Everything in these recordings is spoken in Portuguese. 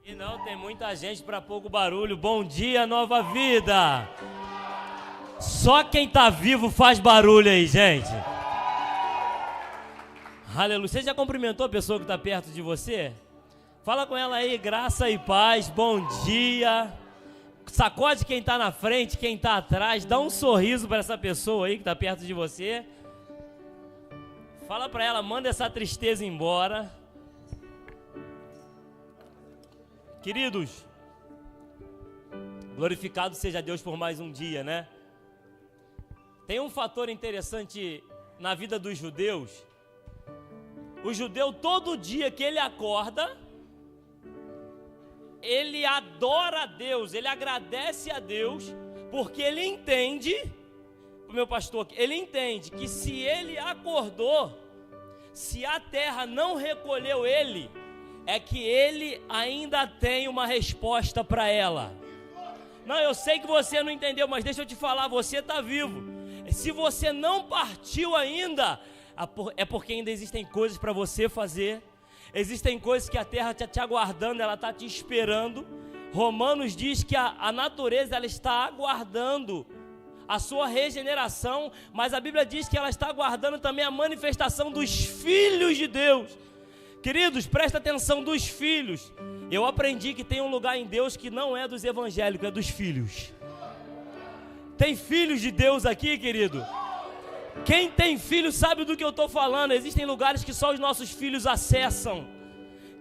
E não, tem muita gente para pouco barulho. Bom dia, Nova Vida. Só quem tá vivo faz barulho aí, gente. Aleluia. Você já cumprimentou a pessoa que está perto de você? Fala com ela aí, graça e paz, bom dia. Sacode quem está na frente, quem está atrás. Dá um sorriso para essa pessoa aí que está perto de você. Fala para ela, manda essa tristeza embora. Queridos, glorificado seja Deus por mais um dia, né? Tem um fator interessante na vida dos judeus. O judeu, todo dia que ele acorda, ele adora a Deus, ele agradece a Deus, porque ele entende, o meu pastor, ele entende que se ele acordou, se a terra não recolheu ele, é que ele ainda tem uma resposta para ela. Não, eu sei que você não entendeu, mas deixa eu te falar, você está vivo. Se você não partiu ainda, é porque ainda existem coisas para você fazer. Existem coisas que a terra está te aguardando, ela está te esperando. Romanos diz que a natureza ela está aguardando a sua regeneração, mas a Bíblia diz que ela está aguardando também a manifestação dos filhos de Deus. Queridos, presta atenção, dos filhos. Eu aprendi que tem um lugar em Deus que não é dos evangélicos, é dos filhos. Tem filhos de Deus aqui, querido? Quem tem filho sabe do que eu estou falando. Existem lugares que só os nossos filhos acessam,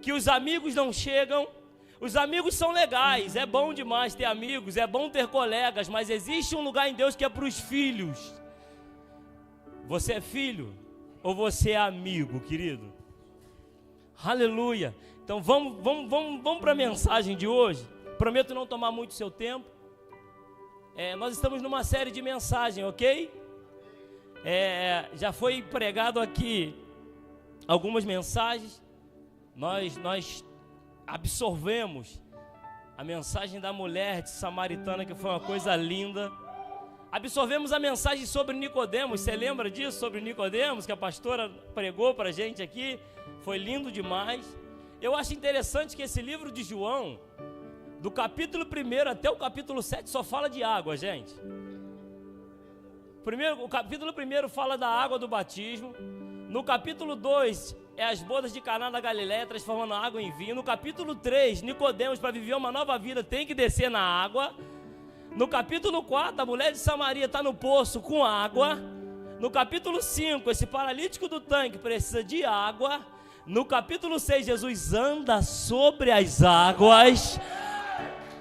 que os amigos não chegam. Os amigos são legais, é bom demais ter amigos, é bom ter colegas, mas existe um lugar em Deus que é para os filhos. Você é filho ou você é amigo, querido? Aleluia. Então vamos para a mensagem de hoje. Prometo não tomar muito seu tempo. Nós estamos numa série de mensagens, ok? Já foi pregado aqui algumas mensagens. Nós absorvemos a mensagem da mulher de samaritana, que foi uma coisa linda. Absorvemos a mensagem sobre Nicodemos. Você lembra disso, sobre Nicodemos, que a pastora pregou para a gente aqui? Foi lindo demais. Eu acho interessante que esse livro de João, do capítulo 1 até o capítulo 7, só fala de água, gente. O capítulo 1 fala da água do batismo. No capítulo 2 é as bodas de Caná da Galileia, transformando a água em vinho. No capítulo 3, Nicodemos, para viver uma nova vida, tem que descer na água. No capítulo 4, a mulher de Samaria está no poço com água. No capítulo 5, esse paralítico do tanque precisa de água. No capítulo 6, Jesus anda sobre as águas.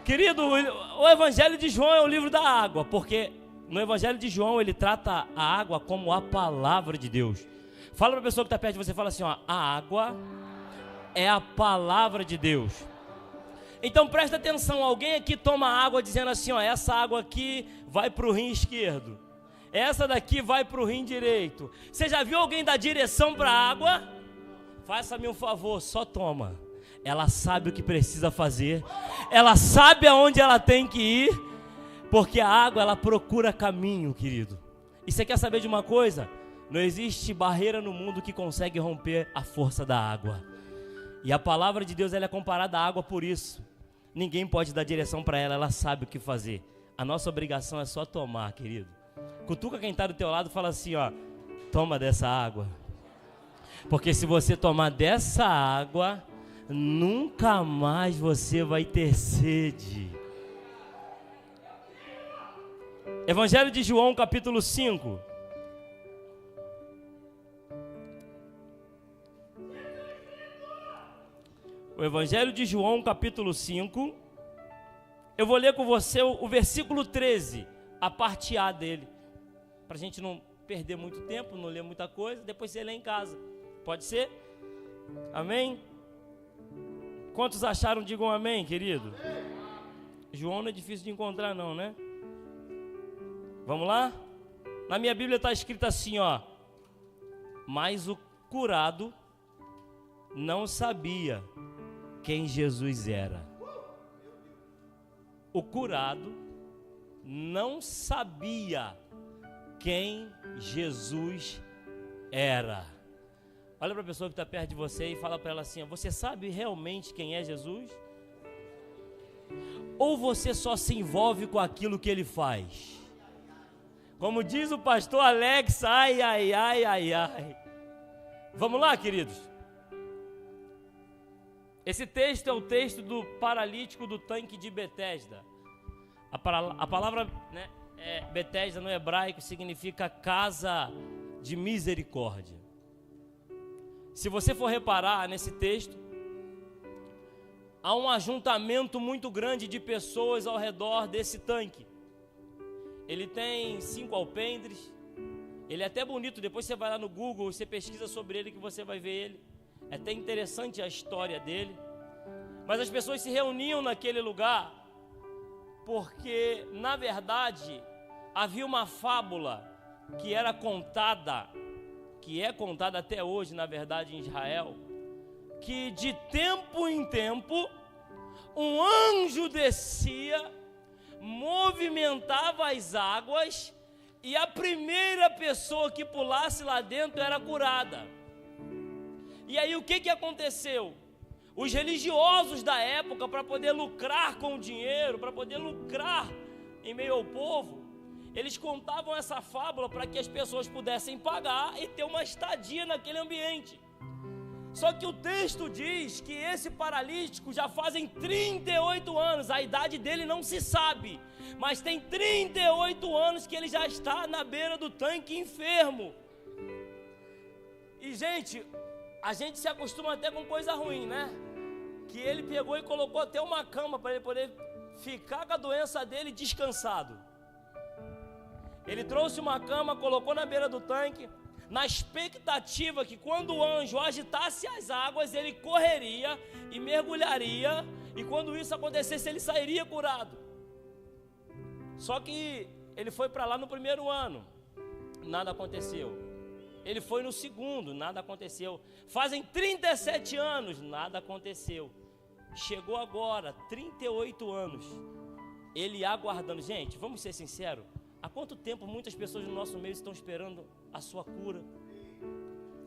Querido, o Evangelho de João é o livro da água, porque no Evangelho de João ele trata a água como a palavra de Deus. Fala para a pessoa que está perto de você, fala assim, ó, a água é a palavra de Deus. Então presta atenção, alguém aqui toma água dizendo assim, ó, essa água aqui vai para o rim esquerdo, essa daqui vai para o rim direito. Você já viu alguém dar direção para a água? Faça-me um favor, só toma. Ela sabe o que precisa fazer, ela sabe aonde ela tem que ir, porque a água ela procura caminho, querido. E você quer saber de uma coisa? Não existe barreira no mundo que consegue romper a força da água. E a palavra de Deus ela é comparada à água por isso. Ninguém pode dar direção para ela, ela sabe o que fazer. A nossa obrigação é só tomar, querido. Cutuca quem está do teu lado e fala assim, ó, toma dessa água. Porque se você tomar dessa água, nunca mais você vai ter sede. Evangelho de João, capítulo 5. O Evangelho de João, capítulo 5. Eu vou ler com você o versículo 13, a parte A dele, para a gente não perder muito tempo, não ler muita coisa, depois você lê em casa. Pode ser? Amém? Quantos acharam? Digam amém, querido. João não é difícil de encontrar não, né? Vamos lá? Na minha Bíblia está escrito assim, ó. Mas o curado não sabia quem Jesus era. O curado não sabia quem Jesus era. Olha para a pessoa que está perto de você e fala para ela assim, você sabe realmente quem é Jesus? ou você só se envolve com aquilo que ele faz? Como diz o pastor Alex, ai, ai, ai, ai, ai. Vamos lá, queridos? Esse texto é o texto do paralítico do tanque de Betesda. A palavra, né, Betesda no hebraico significa casa de misericórdia. Se você for reparar nesse texto, há um ajuntamento muito grande de pessoas ao redor desse tanque. Ele tem 5 alpendres, ele é até bonito, depois você vai lá no Google, você pesquisa sobre ele que você vai ver ele. É até interessante a história dele. Mas as pessoas se reuniam naquele lugar porque, na verdade, havia uma fábula que era contada, que é contada até hoje, na verdade, em Israel, que de tempo em tempo, um anjo descia, movimentava as águas, e a primeira pessoa que pulasse lá dentro era curada. E aí o que aconteceu? Os religiosos da época, para poder lucrar com o dinheiro, para poder lucrar em meio ao povo, eles contavam essa fábula para que as pessoas pudessem pagar e ter uma estadia naquele ambiente. Só que o texto diz que esse paralítico já fazem 38 anos, a idade dele não se sabe, mas tem 38 anos que ele já está na beira do tanque enfermo. E gente, a gente se acostuma até com coisa ruim, né? Que ele pegou e colocou até uma cama para ele poder ficar com a doença dele descansado. Ele trouxe uma cama, colocou na beira do tanque, na expectativa que quando o anjo agitasse as águas, ele correria e mergulharia, e quando isso acontecesse, ele sairia curado. Só que ele foi para lá no primeiro ano, nada aconteceu. Ele foi no segundo, nada aconteceu. Fazem 37 anos, nada aconteceu. Chegou agora, 38 anos, ele aguardando. Gente, vamos ser sinceros, há quanto tempo muitas pessoas no nosso meio estão esperando a sua cura?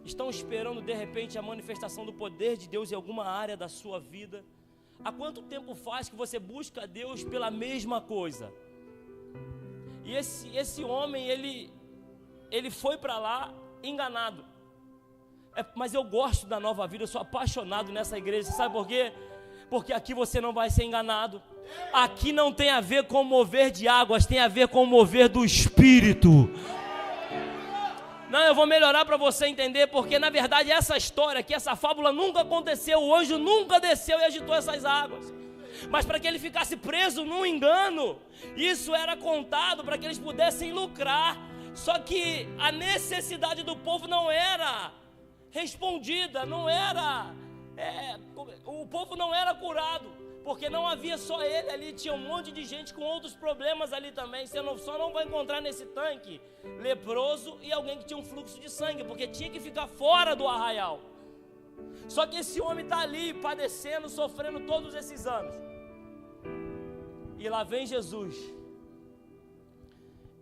Estão esperando de repente a manifestação do poder de Deus em alguma área da sua vida? Há quanto tempo faz que você busca a Deus pela mesma coisa? E esse homem, ele foi para lá enganado. Mas eu gosto da Nova Vida, eu sou apaixonado nessa igreja, sabe por quê? Porque aqui você não vai ser enganado. Aqui não tem a ver com o mover de águas, tem a ver com o mover do Espírito. Não, eu vou melhorar para você entender, porque na verdade essa história aqui, essa fábula nunca aconteceu, o anjo nunca desceu e agitou essas águas. Mas para que ele ficasse preso num engano, isso era contado para que eles pudessem lucrar. Só que a necessidade do povo não era respondida, não era, o povo não era curado, porque não havia só ele ali, tinha um monte de gente com outros problemas ali também. Você só não vai encontrar nesse tanque leproso e alguém que tinha um fluxo de sangue, porque tinha que ficar fora do arraial. Só que esse homem está ali padecendo, sofrendo todos esses anos. E lá vem Jesus,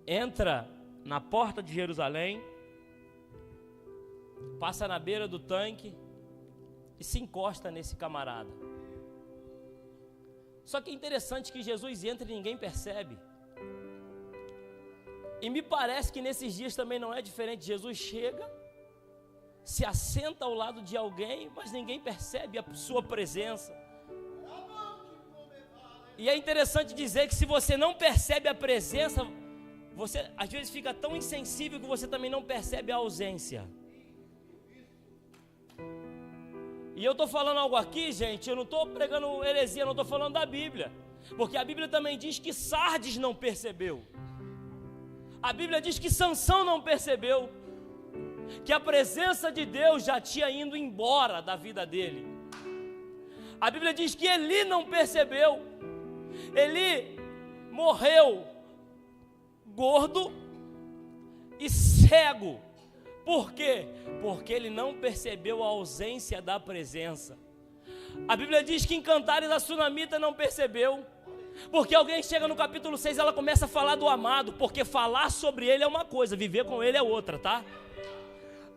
entra na porta de Jerusalém, passa na beira do tanque e se encosta nesse camarada. Só que é interessante que Jesus entra e ninguém percebe. E me parece que nesses dias também não é diferente. Jesus chega, se assenta ao lado de alguém, mas ninguém percebe a sua presença. E é interessante dizer que se você não percebe a presença, você às vezes fica tão insensível que você também não percebe a ausência. E eu estou falando algo aqui, gente, eu não estou pregando heresia, eu não estou falando da Bíblia, porque a Bíblia também diz que Sardes não percebeu. A Bíblia diz que Sansão não percebeu, que a presença de Deus já tinha ido embora da vida dele. A Bíblia diz que Eli não percebeu. Eli morreu gordo e cego. Por quê? Porque ele não percebeu a ausência da presença. A Bíblia diz que em Cantares a sunamita não percebeu, porque alguém chega no capítulo 6, ela começa a falar do amado, porque falar sobre ele é uma coisa, viver com ele é outra, tá?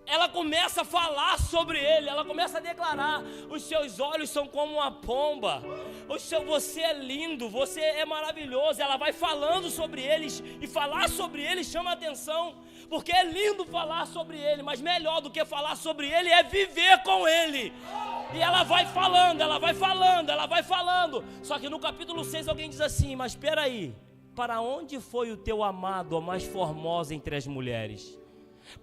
ela começa a falar sobre ele, ela começa a declarar: os seus olhos são como uma pomba, você é lindo, você é maravilhoso. Ela vai falando sobre eles, e falar sobre eles chama atenção, porque é lindo falar sobre ele, mas melhor do que falar sobre ele é viver com ele. E ela vai falando, ela vai falando, ela vai falando. Só que no capítulo 6 alguém diz assim: mas espera aí, para onde foi o teu amado, a mais formosa entre as mulheres?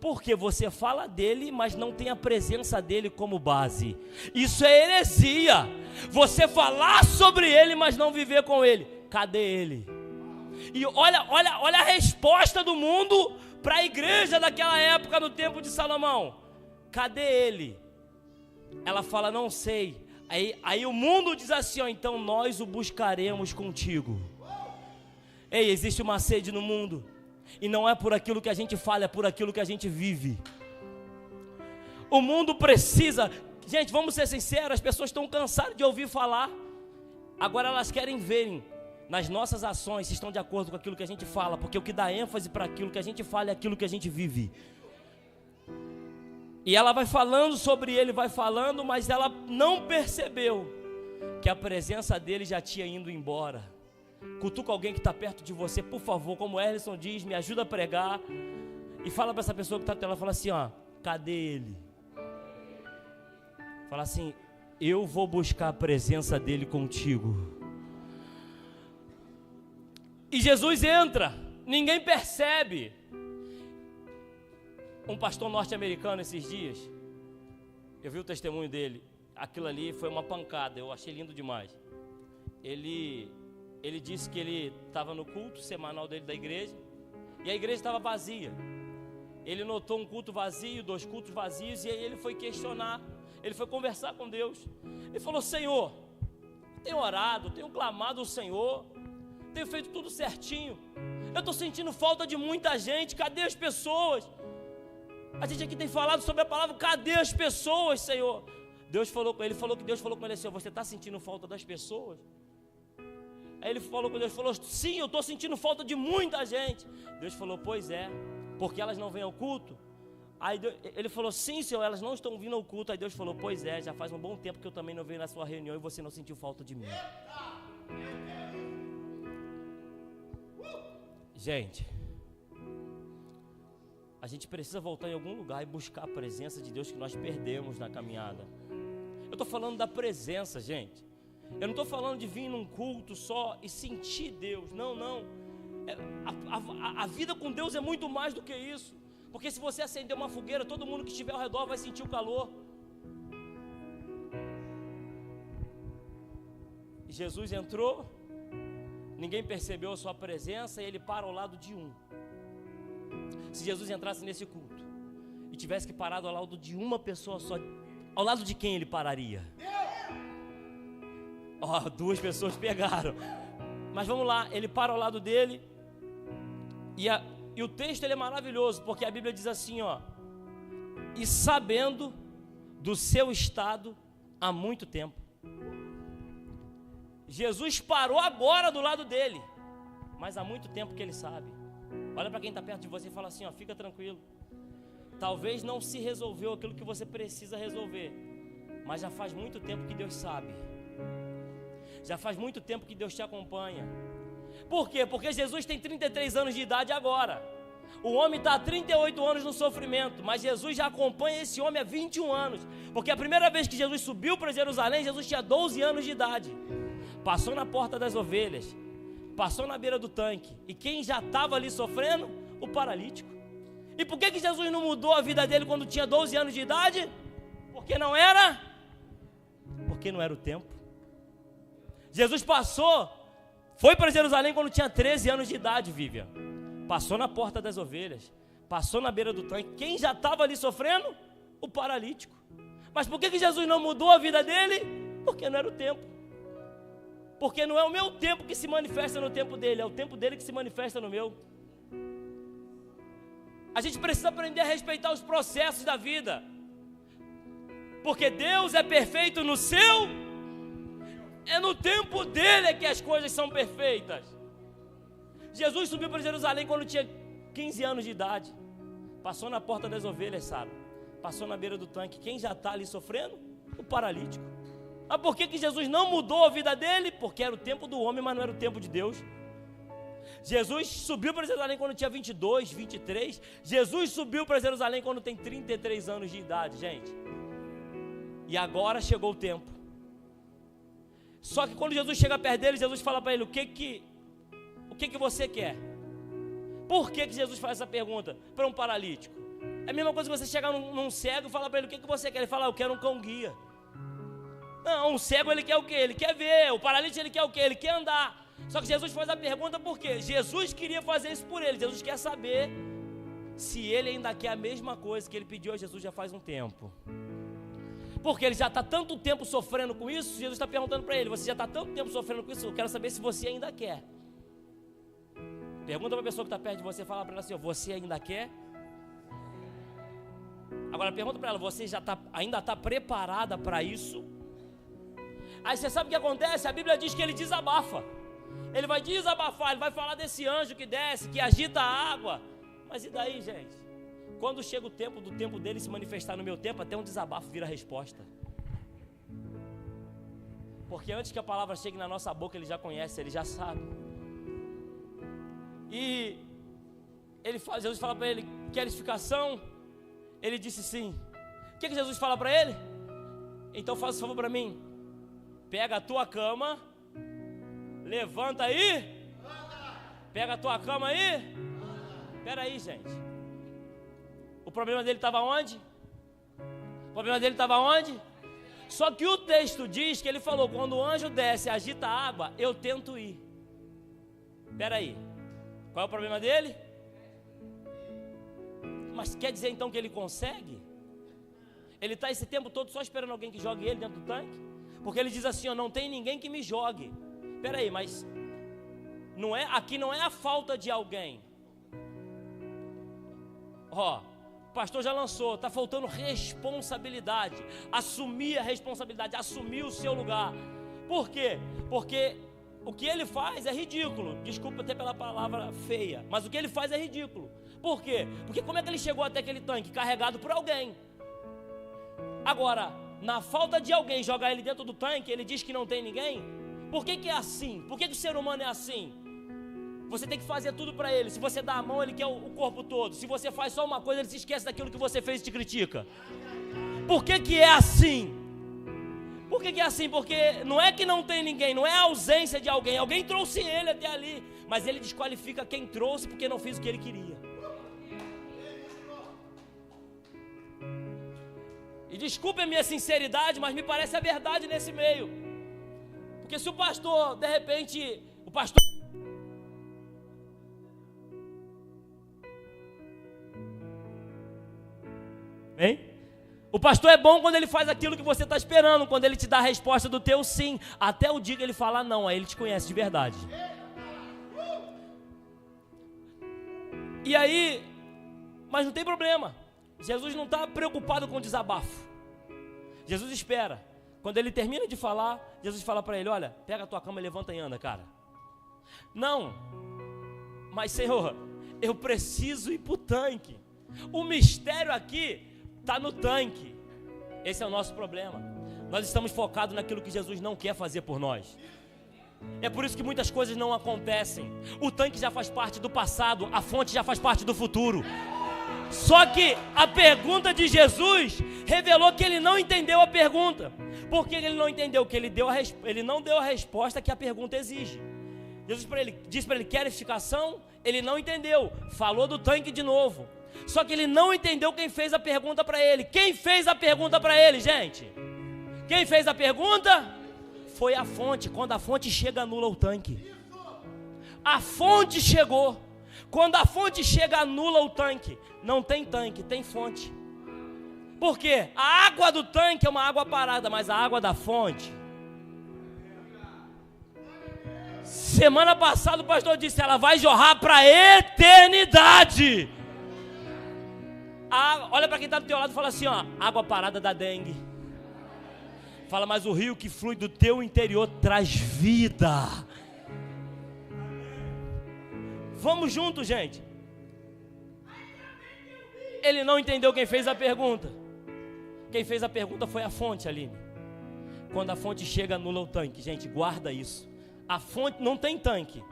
Porque você fala dele, mas não tem a presença dele como base. Isso é heresia. Você falar sobre ele, mas não viver com ele. Cadê ele? E olha a resposta do mundo para a igreja daquela época, no tempo de Salomão. Cadê ele? Ela fala: não sei. Aí o mundo diz assim: ó, então nós o buscaremos contigo. Ei, existe uma sede no mundo, e não é por aquilo que a gente fala, é por aquilo que a gente vive. O mundo precisa, gente, vamos ser sinceros, as pessoas estão cansadas de ouvir falar. Agora elas querem verem nas nossas ações se estão de acordo com aquilo que a gente fala, porque o que dá ênfase para aquilo que a gente fala é aquilo que a gente vive. E ela vai falando sobre ele, vai falando, mas ela não percebeu que a presença dele já tinha ido embora. Cutuca alguém que está perto de você, por favor, como Erlisson diz, me ajuda a pregar. E fala para essa pessoa que está tela, fala assim: ó, cadê ele? Fala assim: eu vou buscar a presença dele contigo. E Jesus entra, ninguém percebe. Um pastor norte-americano esses dias, eu vi o testemunho dele, aquilo ali foi uma pancada, eu achei lindo demais. Ele disse que ele estava no culto semanal dele da igreja, e a igreja estava vazia. Ele notou um culto vazio, 2 cultos vazios, e aí ele foi questionar, ele foi conversar com Deus. Ele falou: Senhor, tenho orado, tenho clamado ao Senhor, tenho feito tudo certinho, eu estou sentindo falta de muita gente, cadê as pessoas? A gente aqui tem falado sobre a palavra, cadê as pessoas, Senhor? Deus falou com ele, Deus falou com ele assim: você está sentindo falta das pessoas? Aí ele falou com Deus, falou: sim, eu estou sentindo falta de muita gente. Deus falou: pois é, porque elas não vêm ao culto? Aí ele falou: sim, Senhor, elas não estão vindo ao culto. Aí Deus falou: pois é, já faz um bom tempo que eu também não venho na sua reunião e você não sentiu falta de mim. Gente, a gente precisa voltar em algum lugar e buscar a presença de Deus que nós perdemos na caminhada. Eu estou falando da presença, gente. Eu não estou falando de vir num culto só e sentir Deus. Não. A vida com Deus é muito mais do que isso. Porque se você acender uma fogueira, todo mundo que estiver ao redor vai sentir o calor. Jesus entrou, ninguém percebeu a sua presença, e ele para ao lado de um. Se Jesus entrasse nesse culto e tivesse que parar ao lado de uma pessoa só, ao lado de quem ele pararia? 2 pessoas pegaram. Mas vamos lá, ele para ao lado dele, e o texto ele é maravilhoso, porque a Bíblia diz assim, ó: e sabendo do seu estado há muito tempo. Jesus parou agora do lado dele, mas há muito tempo que ele sabe. Olha para quem está perto de você e fala assim, ó: fica tranquilo, talvez não se resolveu aquilo que você precisa resolver, mas já faz muito tempo que Deus sabe. Já faz muito tempo que Deus te acompanha. Por quê? Porque Jesus tem 33 anos de idade agora. O homem está há 38 anos no sofrimento, mas Jesus já acompanha esse homem há 21 anos. Porque a primeira vez que Jesus subiu para Jerusalém, Jesus tinha 12 anos de idade. Passou na porta das ovelhas, passou na beira do tanque. E quem já estava ali sofrendo? O paralítico. E por que Jesus não mudou a vida dele quando tinha 12 anos de idade? Porque não era o tempo. Jesus foi para Jerusalém quando tinha 13 anos de idade, Vivian. Passou na porta das ovelhas, passou na beira do tanque. Quem já estava ali sofrendo? O paralítico. Mas por que Jesus não mudou a vida dele? Porque não era o tempo. Porque não é o meu tempo que se manifesta no tempo dele, é o tempo dele que se manifesta no meu. A gente precisa aprender a respeitar os processos da vida. Porque Deus é perfeito no seu... É no tempo dele que as coisas são perfeitas. Jesus subiu para Jerusalém quando tinha 15 anos de idade. Passou na porta das ovelhas, sabe? Passou na beira do tanque. Quem já está ali sofrendo? O paralítico. Mas por que Jesus não mudou a vida dele? Porque era o tempo do homem, mas não era o tempo de Deus. Jesus subiu para Jerusalém quando tinha 22, 23. Jesus subiu para Jerusalém quando tem 33 anos de idade, gente. E agora chegou o tempo. Só que quando Jesus chega perto dele, Jesus fala para ele: o que que você quer? Por que Jesus faz essa pergunta para um paralítico? É a mesma coisa que você chegar num cego e falar para ele: o que você quer? Ele fala: eu quero um cão guia. Não, um cego ele quer o quê? Ele quer ver. O paralítico ele quer o quê? Ele quer andar. Só que Jesus faz a pergunta por quê? Jesus queria fazer isso por ele. Jesus quer saber se ele ainda quer a mesma coisa que ele pediu a Jesus já faz um tempo. Porque ele já está tanto tempo sofrendo com isso. Jesus está perguntando para ele: você já está tanto tempo sofrendo com isso, eu quero saber se você ainda quer. Pergunta para a pessoa que está perto de você, fala para ela assim: você ainda quer? Agora pergunta para ela: você já ainda está preparada para isso? Aí você sabe o que acontece? A Bíblia diz que ele desabafa. Ele vai desabafar, ele vai falar desse anjo que desce, que agita a água. Mas e daí, gente? Quando chega o tempo do tempo dele se manifestar no meu tempo, até um desabafo vira resposta. Porque antes que a palavra chegue na nossa boca, ele já conhece, ele já sabe. E Jesus fala para ele: quer edificação? Ele disse sim. O que Jesus fala para ele? Então faz um favor para mim. Pega a tua cama, levanta aí. Pega a tua cama aí. Espera aí, gente. O problema dele estava onde? O problema dele estava onde? Só que o texto diz que ele falou: quando o anjo desce e agita a água, eu tento ir. Espera aí. Qual é o problema dele? Mas quer dizer então que ele consegue? Ele está esse tempo todo só esperando alguém que jogue ele dentro do tanque? Porque ele diz assim: ó, não tem ninguém que me jogue. Espera aí, mas aqui não é a falta de alguém. Ó, o pastor já lançou, está faltando responsabilidade. Assumir a responsabilidade, assumir o seu lugar. Por quê? Porque o que ele faz é ridículo. Desculpa até pela palavra feia, mas o que ele faz é ridículo. Por quê? Porque como é que ele chegou até aquele tanque? Carregado por alguém. Agora, na falta de alguém jogar ele dentro do tanque, ele diz que não tem ninguém. Por que é assim? Por que o ser humano é assim? Você tem que fazer tudo para ele. Se você dá a mão, ele quer o corpo todo. Se você faz só uma coisa, ele se esquece daquilo que você fez e te critica. Por que é assim? Por que é assim? Porque não é que não tem ninguém, não é a ausência de alguém. Alguém trouxe ele até ali, mas ele desqualifica quem trouxe porque não fez o que ele queria. E desculpe a minha sinceridade, mas me parece a verdade nesse meio. Porque se o pastor, de repente, Hein? O pastor é bom quando ele faz aquilo que você está esperando, quando ele te dá a resposta do teu sim, até o dia que ele falar não, aí ele te conhece de verdade. E aí, mas não tem problema, Jesus não está preocupado com o desabafo. Jesus espera. Quando ele termina de falar, Jesus fala para ele: olha, pega a tua cama, levanta e anda, cara. Não, mas Senhor, eu preciso ir para o tanque. O mistério aqui está no tanque. Esse é o nosso problema. Nós estamos focados naquilo que Jesus não quer fazer por nós. É por isso que muitas coisas não acontecem. O tanque já faz parte do passado, a fonte já faz parte do futuro. Só que a pergunta de Jesus revelou que ele não entendeu a pergunta. Por que ele não entendeu? Que ele não deu a resposta que a pergunta exige. Jesus disse para ele: quer edificação? Ele não entendeu, falou do tanque de novo. Só que ele não entendeu quem fez a pergunta para ele. Quem fez a pergunta para ele, gente? Quem fez a pergunta? Foi a fonte. Quando a fonte chega, anula o tanque. A fonte chegou. Quando a fonte chega, anula o tanque. Não tem tanque, tem fonte. Por quê? A água do tanque é uma água parada, mas a água da fonte... Semana passada o pastor disse: ela vai jorrar para a eternidade. Olha para quem está do teu lado e fala assim: ó, água parada dá dengue. Fala: mas o rio que flui do teu interior traz vida. Vamos juntos, gente. Ele não entendeu quem fez a pergunta. Quem fez a pergunta foi a fonte, Aline. Quando a fonte chega, anula o tanque. Gente, guarda isso. A fonte não tem tanque,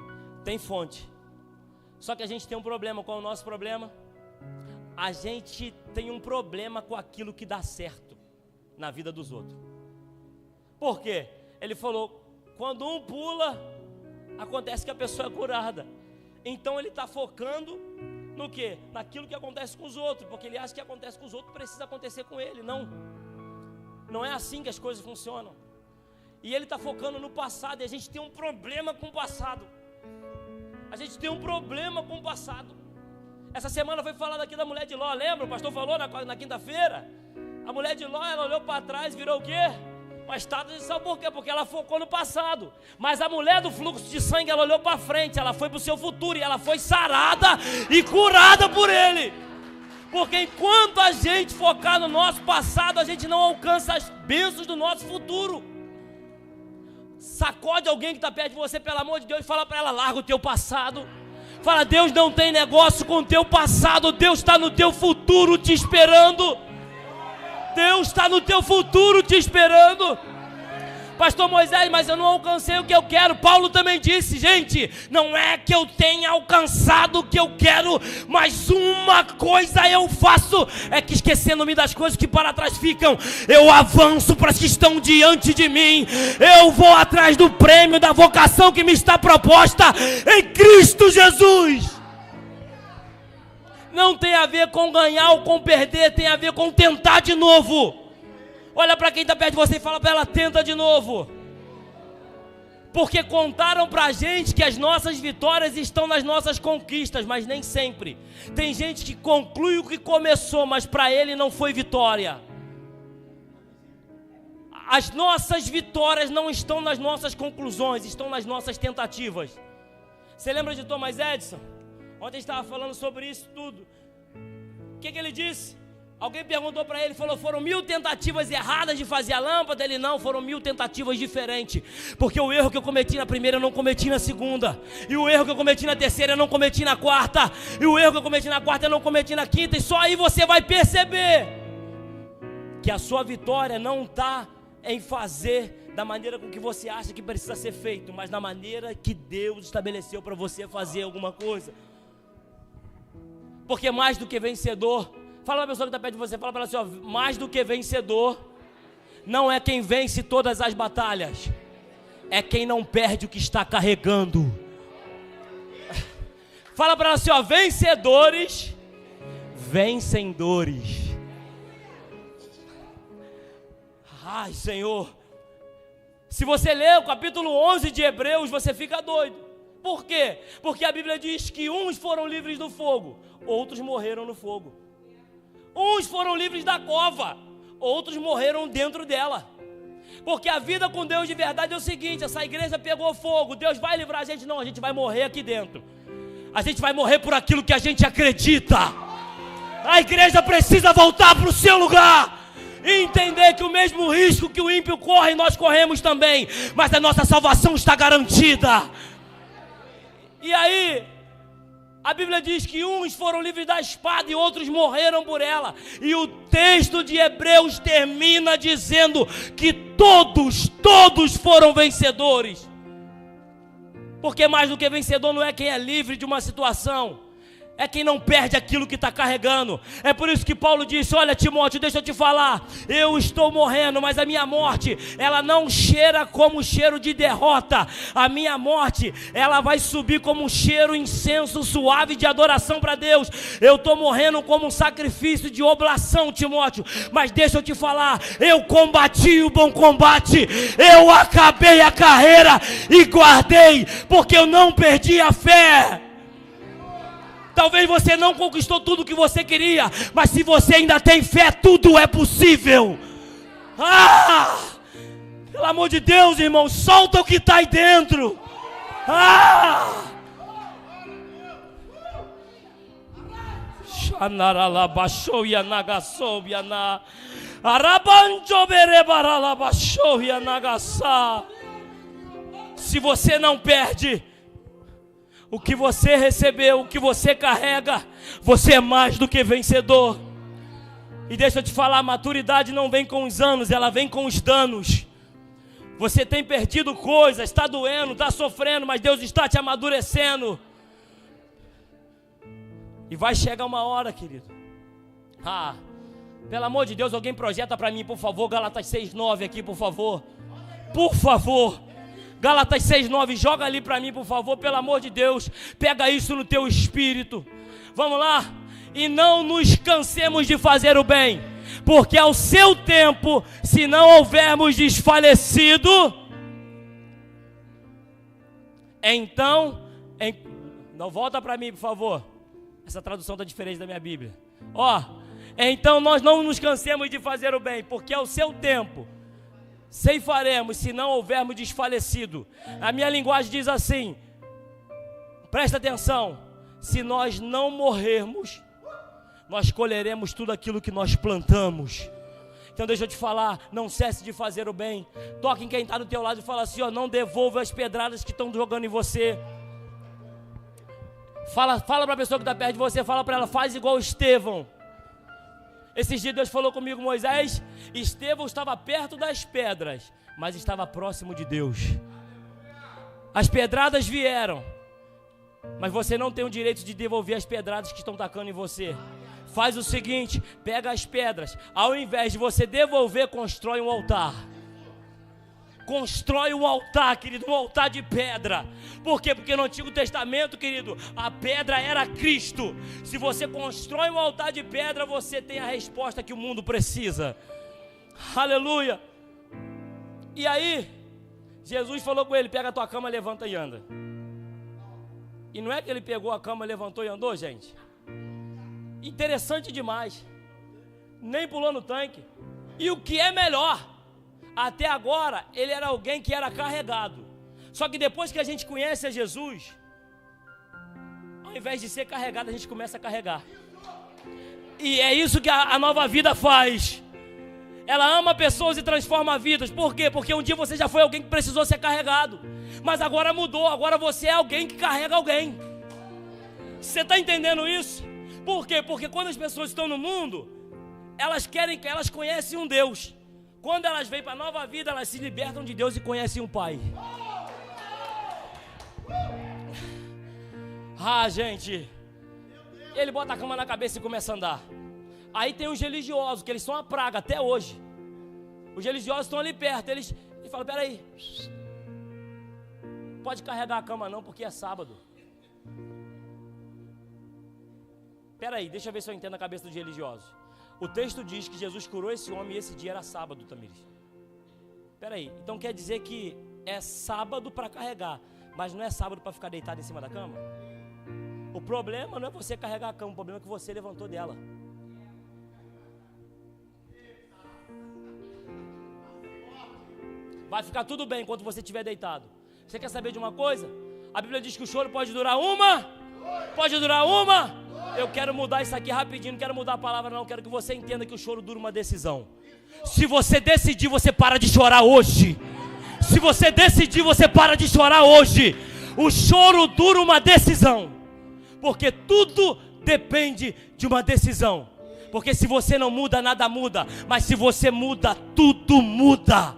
tem fonte. Só que a gente tem um problema. Qual é o nosso problema? A gente tem um problema com aquilo que dá certo na vida dos outros. Por quê? Ele falou, quando um pula, acontece que a pessoa é curada. Então ele está focando no quê? Naquilo que acontece com os outros, porque ele acha que acontece com os outros precisa acontecer com ele. Não é assim que as coisas funcionam. E ele está focando no passado, e a gente tem um problema com o passado. A gente tem um problema com o passado. Essa semana foi falado aqui da mulher de Ló, lembra? O pastor falou na quinta-feira. A mulher de Ló, ela olhou para trás, virou o quê? Uma estátua de sal. Por quê? Porque ela focou no passado. Mas a mulher do fluxo de sangue, ela olhou para frente, ela foi para o seu futuro, e ela foi sarada e curada por ele. Porque enquanto a gente focar no nosso passado, a gente não alcança as bênçãos do nosso futuro. Sacode alguém que está perto de você, pelo amor de Deus, e fala para ela, larga o teu passado. Fala, Deus não tem negócio com o teu passado, Deus está no teu futuro te esperando. Deus está no teu futuro te esperando. Pastor Moisés, mas eu não alcancei o que eu quero. Paulo também disse, gente, não é que eu tenha alcançado o que eu quero, mas uma coisa eu faço, é que esquecendo-me das coisas que para trás ficam, eu avanço para as que estão diante de mim. Eu vou atrás do prêmio da vocação que me está proposta em Cristo Jesus. Não tem a ver com ganhar ou com perder, tem a ver com tentar de novo. Olha para quem está perto de você e fala para ela, tenta de novo. Porque contaram para a gente que as nossas vitórias estão nas nossas conquistas, mas nem sempre. Tem gente que conclui o que começou, mas para ele não foi vitória. As nossas vitórias não estão nas nossas conclusões, estão nas nossas tentativas. Você lembra de Thomas Edison? Ontem estava falando sobre isso tudo. O que ele disse? Alguém perguntou para ele, falou, foram 1000 tentativas erradas de fazer a lâmpada? Ele, não, foram 1000 tentativas diferentes. Porque o erro que eu cometi na primeira, eu não cometi na segunda. E o erro que eu cometi na terceira, eu não cometi na quarta. E o erro que eu cometi na quarta, eu não cometi na quinta. E só aí você vai perceber que a sua vitória não está em fazer da maneira com que você acha que precisa ser feito, mas na maneira que Deus estabeleceu para você fazer alguma coisa. Porque mais do que vencedor, fala para a pessoa que está perto de você, fala para ela assim, ó, mais do que vencedor, não é quem vence todas as batalhas, é quem não perde o que está carregando. Fala para ela assim, ó, vencedores vencem dores. Ai, Senhor, se você ler o capítulo 11 de Hebreus, você fica doido. Por quê? Porque a Bíblia diz que uns foram livres do fogo, outros morreram no fogo. Uns foram livres da cova, outros morreram dentro dela. Porque a vida com Deus de verdade é o seguinte, essa igreja pegou fogo, Deus vai livrar a gente? Não, a gente vai morrer aqui dentro. A gente vai morrer por aquilo que a gente acredita. A igreja precisa voltar para o seu lugar e entender que o mesmo risco que o ímpio corre, nós corremos também, mas a nossa salvação está garantida. E aí, a Bíblia diz que uns foram livres da espada e outros morreram por ela. E o texto de Hebreus termina dizendo que todos foram vencedores. Porque mais do que vencedor não é quem é livre de uma situação, é quem não perde aquilo que está carregando. É por isso que Paulo disse, olha Timóteo, deixa eu te falar, eu estou morrendo, mas a minha morte, ela não cheira como cheiro de derrota. A minha morte, ela vai subir como um cheiro incenso suave de adoração para Deus. Eu estou morrendo como um sacrifício de oblação, Timóteo, mas deixa eu te falar, eu combati o bom combate, eu acabei a carreira e guardei, porque eu não perdi a fé. Talvez você não conquistou tudo o que você queria, mas se você ainda tem fé, tudo é possível. Pelo amor de Deus, irmão, solta o que está aí dentro. Se você não perde o que você recebeu, o que você carrega, você é mais do que vencedor. E deixa eu te falar, a maturidade não vem com os anos, ela vem com os danos. Você tem perdido coisas, está doendo, está sofrendo, mas Deus está te amadurecendo. E vai chegar uma hora, querido. Pelo amor de Deus, alguém projeta para mim, por favor, Gálatas 6:9 aqui, por favor. Por favor. Gálatas 6:9, joga ali para mim, por favor, pelo amor de Deus. Pega isso no teu espírito. Vamos lá. E não nos cansemos de fazer o bem, porque ao seu tempo, se não houvermos desfalecido, então, não, volta para mim, por favor. Essa tradução está diferente da minha Bíblia. Então nós não nos cansemos de fazer o bem, porque ao seu tempo ceifaremos, se não houvermos desfalecido. A minha linguagem diz assim, presta atenção, se nós não morrermos, nós colheremos tudo aquilo que nós plantamos. Então deixa eu te falar, não cesse de fazer o bem. Toque em quem está do teu lado e fala assim, não devolva as pedradas que estão jogando em você. Fala para a pessoa que está perto de você, fala para ela, faz igual Estevão. Esses dias Deus falou comigo, Moisés, Estevão estava perto das pedras, mas estava próximo de Deus. As pedradas vieram, mas você não tem o direito de devolver as pedradas que estão tacando em você. Faz o seguinte, pega as pedras, ao invés de você devolver, constrói um altar. Constrói um altar, querido, um altar de pedra. Por quê? Porque no Antigo Testamento, querido, a pedra era Cristo. Se você constrói um altar de pedra, você tem a resposta que o mundo precisa. Aleluia. E aí, Jesus falou com ele, pega a tua cama, levanta e anda. E não é que ele pegou a cama, levantou e andou, gente? Interessante demais. Nem pulou no tanque. E o que é melhor, até agora ele era alguém que era carregado. Só que depois que a gente conhece a Jesus, ao invés de ser carregado, a gente começa a carregar. E é isso que a nova vida faz. Ela ama pessoas e transforma vidas. Por quê? Porque um dia você já foi alguém que precisou ser carregado, mas agora mudou, agora você é alguém que carrega alguém. Você está entendendo isso? Por quê? Porque quando as pessoas estão no mundo, elas conhecem um Deus. Quando elas vêm para a nova vida, elas se libertam de Deus e conhecem um Pai. Gente, ele bota a cama na cabeça e começa a andar. Aí tem os religiosos, que eles são a praga até hoje. Os religiosos estão ali perto, eles falam, peraí, pode carregar a cama não, porque é sábado. Peraí, deixa eu ver se eu entendo a cabeça dos religiosos. O texto diz que Jesus curou esse homem e esse dia era sábado, Tamires. Peraí, então quer dizer que é sábado para carregar, mas não é sábado para ficar deitado em cima da cama? O problema não é você carregar a cama, o problema é que você levantou dela. Vai ficar tudo bem enquanto você estiver deitado. Você quer saber de uma coisa? A Bíblia diz que o choro pode durar pode durar uma. Eu quero mudar isso aqui rapidinho, não quero mudar a palavra não, quero que você entenda que o choro dura uma decisão. Se você decidir, você para de chorar hoje. Se você decidir, você para de chorar hoje. O choro dura uma decisão, porque tudo depende de uma decisão. Porque se você não muda, nada muda, mas se você muda, tudo muda.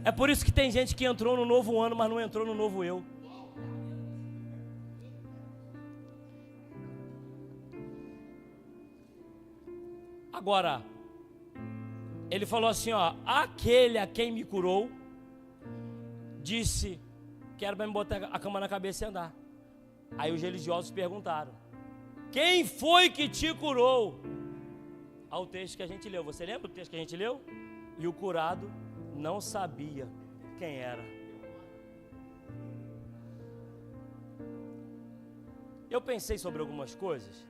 É por isso que tem gente que entrou no novo ano, mas não entrou no novo eu. Agora, ele falou assim, aquele a quem me curou, disse, quero me botar a cama na cabeça e andar. Aí os religiosos perguntaram, quem foi que te curou? Ao texto que a gente leu, você lembra do texto que a gente leu? E o curado não sabia quem era. Eu pensei sobre algumas coisas,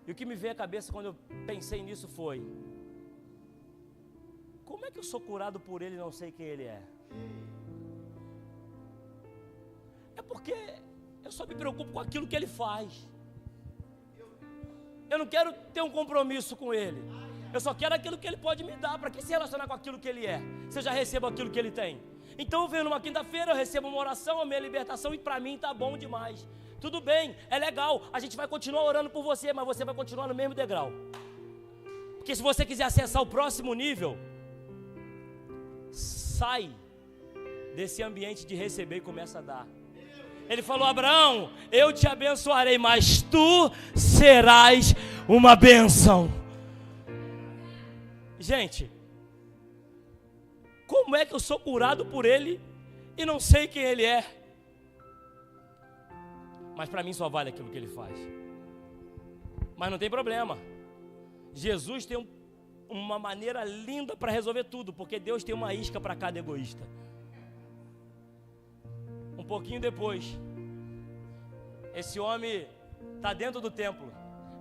e o que me veio à cabeça quando eu pensei nisso foi, como é que eu sou curado por ele e não sei quem ele é? É porque eu só me preocupo com aquilo que ele faz. Eu não quero ter um compromisso com ele. Eu só quero aquilo que ele pode me dar. Para que se relacionar com aquilo que ele é, se eu já recebo aquilo que ele tem? Então eu venho numa quinta-feira, eu recebo uma oração, a minha libertação, e para mim está bom demais. Tudo bem, é legal, a gente vai continuar orando por você, mas você vai continuar no mesmo degrau. Porque se você quiser acessar o próximo nível, sai desse ambiente de receber e começa a dar. Ele falou: Abraão, eu te abençoarei, mas tu serás uma bênção. Gente, como é que eu sou curado por ele e não sei quem ele é? Mas para mim só vale aquilo que ele faz. Mas não tem problema. Jesus tem uma maneira linda para resolver tudo, porque Deus tem uma isca para cada egoísta. Um pouquinho depois, esse homem está dentro do templo,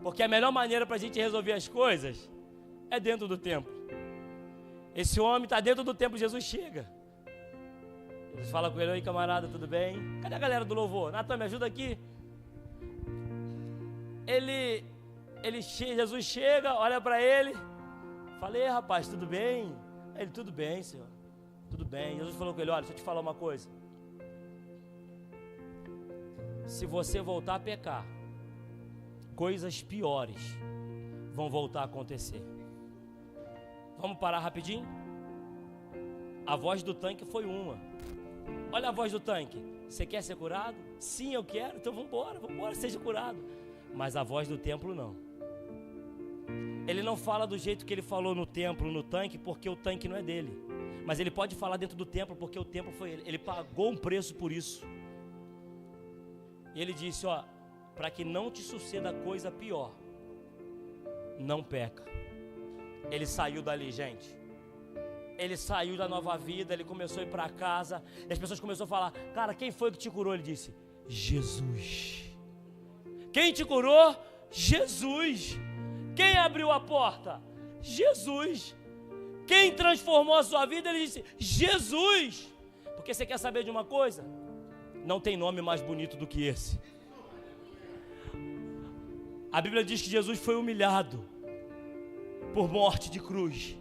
porque a melhor maneira para a gente resolver as coisas é dentro do templo. Esse homem está dentro do templo, Jesus chega. Jesus fala com ele: oi camarada, tudo bem? Cadê a galera do louvor? Natan, me ajuda aqui. Jesus chega, olha para ele, fala: ei rapaz, tudo bem? Ele: tudo bem, Senhor, tudo bem. Jesus falou com ele: olha, deixa eu te falar uma coisa. Se você voltar a pecar, coisas piores vão voltar a acontecer. Vamos parar rapidinho? A voz do tanque foi uma. Olha a voz do tanque: você quer ser curado? Sim, eu quero, então vamos embora, seja curado. Mas a voz do templo não. Ele não fala do jeito que ele falou no templo, no tanque, porque o tanque não é dele. Mas ele pode falar dentro do templo, porque o templo foi ele. Ele pagou um preço por isso. E ele disse: ó, para que não te suceda coisa pior, não peca. Ele saiu dali, gente. Ele saiu da Nova Vida, ele começou a ir para casa, e as pessoas começaram a falar: cara, quem foi que te curou? Ele disse: Jesus. Quem te curou? Jesus. Quem abriu a porta? Jesus. Quem transformou a sua vida? Ele disse: Jesus. Porque você quer saber de uma coisa? Não tem nome mais bonito do que esse. A Bíblia diz que Jesus foi humilhado por morte de cruz.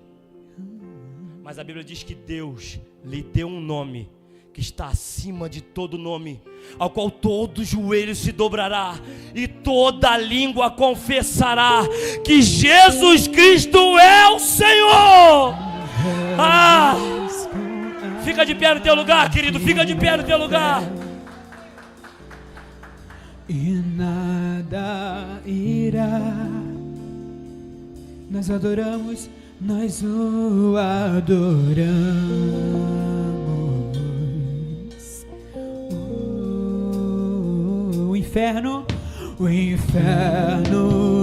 Mas a Bíblia diz que Deus lhe deu um nome que está acima de todo nome, ao qual todo joelho se dobrará e toda língua confessará que Jesus Cristo é o Senhor. Fica de pé no teu lugar, querido, fica de pé no teu lugar. E nada irá. Nós adoramos, nós o adoramos. O inferno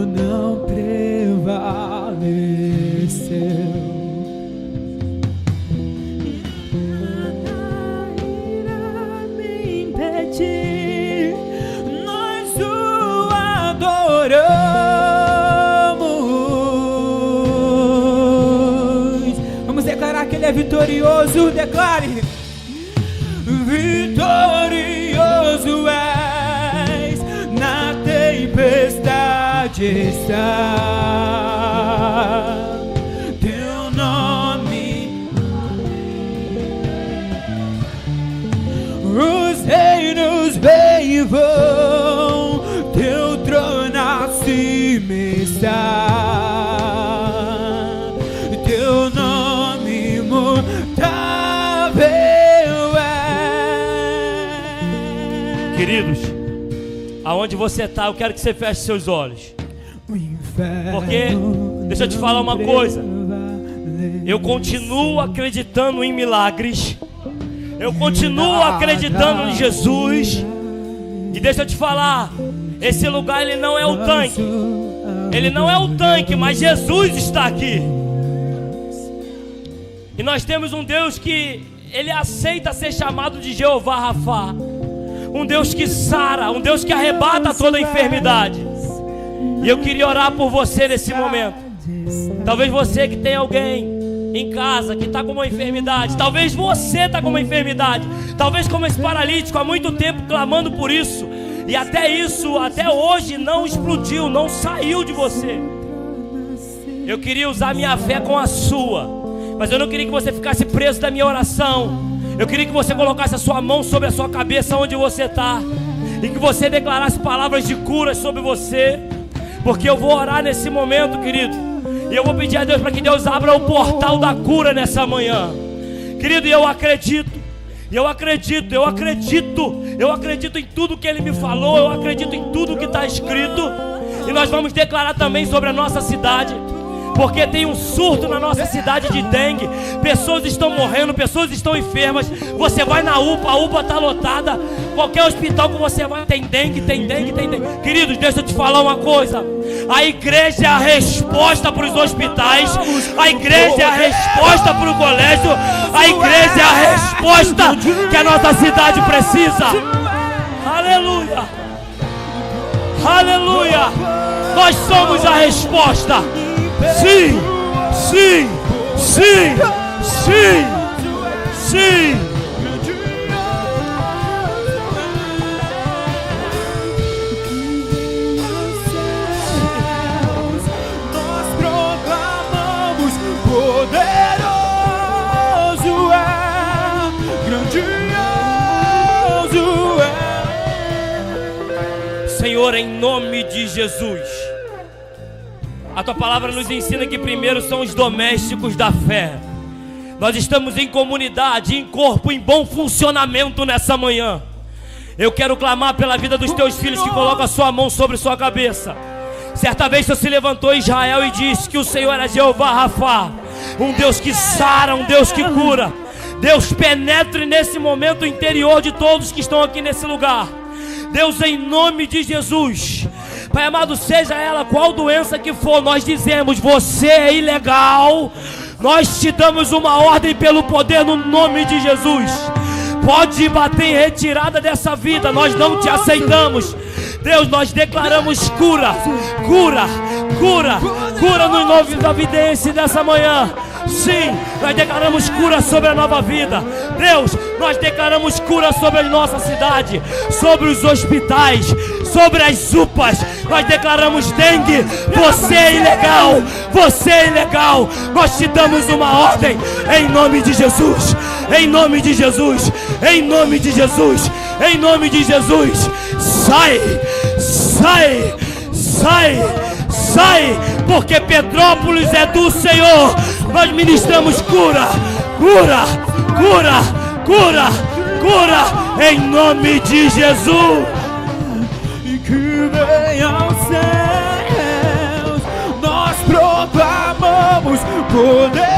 não prevaleceu. Nada irá me impedir. Nós o adoramos. Vamos declarar que ele é vitorioso. Declare: vitorioso és, na tempestade está teu nome. Os reinos vêm e vão, teu trono acima está, teu nome imutável é. Queridos, aonde você está, eu quero que você feche seus olhos. Porque, deixa eu te falar uma coisa, eu continuo acreditando em milagres, eu continuo acreditando em Jesus. E deixa eu te falar, esse lugar ele não é o tanque, ele não é o tanque, mas Jesus está aqui. E nós temos um Deus que ele aceita ser chamado de Jeová Rafá, um Deus que sara, um Deus que arrebata toda a enfermidade. E eu queria orar por você nesse momento. Talvez você que tem alguém em casa que está com uma enfermidade, talvez você está com uma enfermidade, talvez como esse paralítico há muito tempo clamando por isso, e até hoje não explodiu, não saiu de você. Eu queria usar minha fé com a sua, mas eu não queria que você ficasse preso da minha oração. Eu queria que você colocasse a sua mão sobre a sua cabeça onde você está. e que você declarasse palavras de cura sobre você, porque eu vou orar nesse momento, querido, e eu vou pedir a Deus para que Deus abra o portal da cura nessa manhã, querido. E eu acredito em tudo que Ele me falou, eu acredito em tudo que está escrito, e nós vamos declarar também sobre a nossa cidade, porque tem um surto na nossa cidade de dengue. Pessoas estão morrendo, pessoas estão enfermas. Você vai na UPA, a UPA está lotada. Qualquer hospital que você vai tem dengue. Queridos, deixa eu te falar uma coisa. A igreja é a resposta para os hospitais. A igreja é a resposta para o colégio. A igreja é a resposta que a nossa cidade precisa. Aleluia, aleluia. Nós somos a resposta. Sim, sim, sim, sim, sim. Nós proclamamos: poderoso é, grandioso é. Senhor, em nome de Jesus, a Tua palavra nos ensina que primeiro são os domésticos da fé. Nós estamos em comunidade, em corpo, em bom funcionamento nessa manhã. Eu quero clamar pela vida dos Teus filhos que colocam a sua mão sobre sua cabeça. Certa vez o Senhor se levantou em Israel e disse que o Senhor era Jeová Rafá, um Deus que sara, um Deus que cura. Deus, penetre nesse momento interior de todos que estão aqui nesse lugar. Deus, em nome de Jesus, Pai amado, seja ela qual doença que for, nós dizemos: você é ilegal. Nós te damos uma ordem pelo poder no nome de Jesus. Pode bater em retirada dessa vida, nós não te aceitamos. Deus, nós declaramos cura, cura, cura, cura nos novos providências dessa manhã. Sim, nós declaramos cura sobre a nova vida. Deus, nós declaramos cura sobre a nossa cidade, sobre os hospitais, sobre as UPAs. Nós declaramos dengue. Você é ilegal, você é ilegal. Nós te damos uma ordem em nome de Jesus, em nome de Jesus, em nome de Jesus, em nome de Jesus. Sai, sai, sai, sai, porque Petrópolis é do Senhor. Nós ministramos cura, cura, cura, cura, cura, em nome de Jesus. E que venha aos céus, nós proclamamos poder.